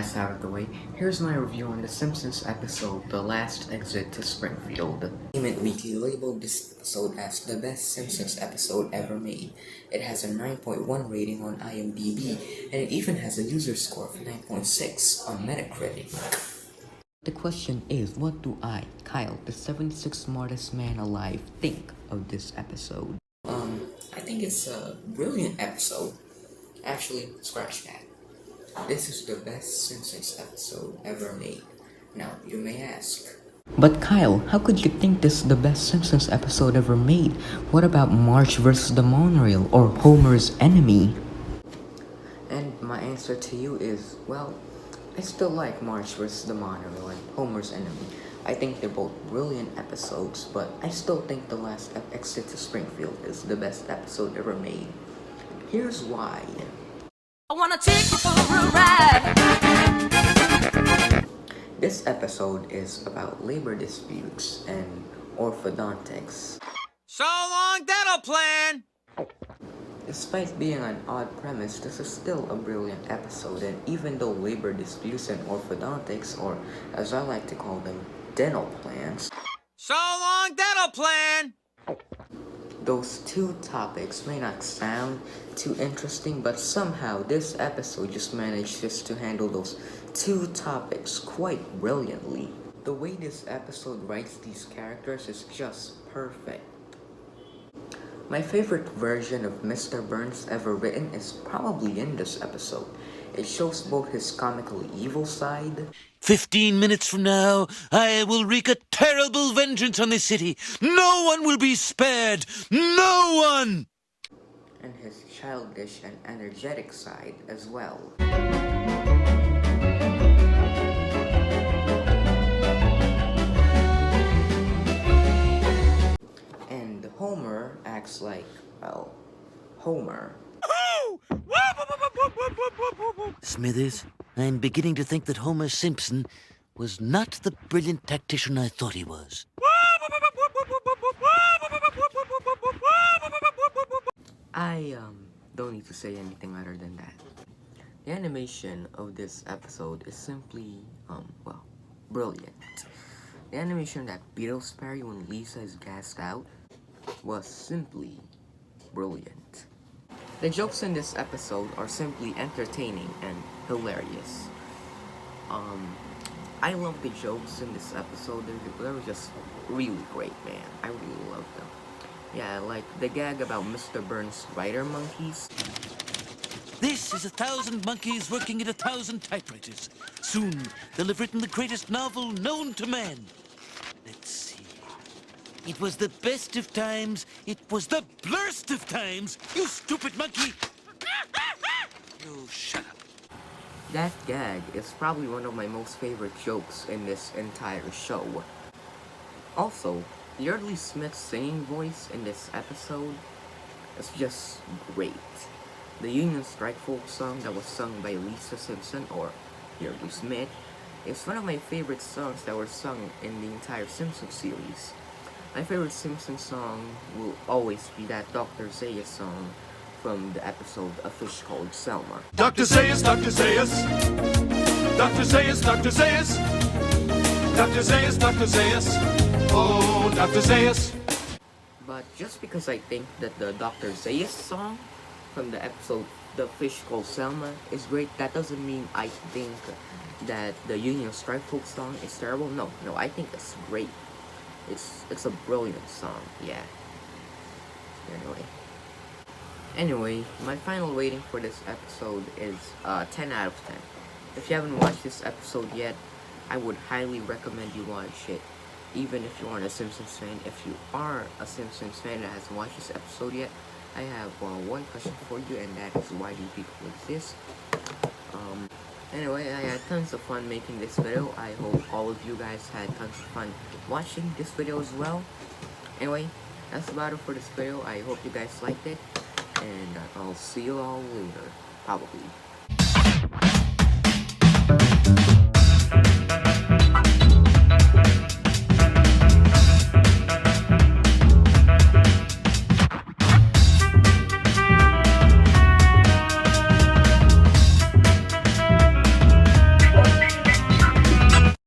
that's out of the way, here's my review on the Simpsons episode, The Last Exit to Springfield. Entertainment Weekly labeled this episode as the best Simpsons episode ever made. It has a 9.1 rating on IMDb, and it even has a user score of 9.6 on Metacritic. The question is, what do I, Kyle, the 76th smartest man alive, think of this episode? I think it's a brilliant episode. Actually, scratch that. This is the best Simpsons episode ever made. Now, you may ask, but Kyle, how could you think this is the best Simpsons episode ever made? What about Marge vs. the monorail or Homer's enemy? And my answer to you is, well, I still like Marge vs. the monorail and Homer's enemy. I think they're both brilliant episodes, but I still think The Last Exit to Springfield is the best episode ever made. Here's why. I wanna take you for a ride. This episode is about labor disputes and orthodontics. So long, dental plan! Despite being an odd premise, this is still a brilliant episode, and even though labor disputes and orthodontics, or as I like to call them, dental plans, So long, dental plan! those two topics may not sound too interesting, but somehow this episode just manages to handle those two topics quite brilliantly. The way this episode writes these characters is just perfect. My favorite version of Mr. Burns ever written is probably in this episode. It shows both his comically evil side, 15 minutes from now, I will wreak a terrible vengeance on this city. No one will be spared. No one! and his childish and energetic side as well. And Homer acts like, well, Homer. Smithers, I'm beginning to think that Homer Simpson was not the brilliant tactician I thought he was. I don't need to say anything other than that. The animation of this episode is simply, well, brilliant. The animation that Beatles parry when Lisa is gassed out was simply brilliant. The jokes in this episode are simply entertaining and hilarious. I love the jokes in this episode. They were just really great, man. I really love them. Yeah, like the gag about Mr. Burns' writer monkeys. This is 1,000 monkeys working at 1,000 typewriters. Soon, they'll have written the greatest novel known to man. Let's see. It was the best of times. It was the blurst of times. You stupid monkey! You shut up. That gag is probably one of my most favorite jokes in this entire show. Also, Yeardley Smith's singing voice in this episode is just great. The Union Strike folk song that was sung by Lisa Simpson, or Yeardley Smith, is one of my favorite songs that were sung in the entire Simpsons series. My favorite Simpsons song will always be that Dr. Zayas song from the episode A Fish Called Selma. Dr. Zayas, Dr. Zayas. Dr. Zayas, Dr. Zayas. Dr. Zayas, Dr. Zayas. Oh, Dr. Zayas. But just because I think that the Dr. Zayas song from the episode The Fish Called Selma is great, that doesn't mean I think that the Union Strike folk song is terrible. No, I think it's great. It's a brilliant song, yeah. Anyway, my final rating for this episode is 10 out of 10. If you haven't watched this episode yet, I would highly recommend you watch it. Even if you aren't a Simpsons fan, if you are a Simpsons fan that hasn't watched this episode yet, I have one question for you, and that is, why do people exist? Anyway, I had tons of fun making this video. I hope all of you guys had tons of fun watching this video as well. Anyway, that's about it for this video. I hope you guys liked it, and I'll see you all later, probably.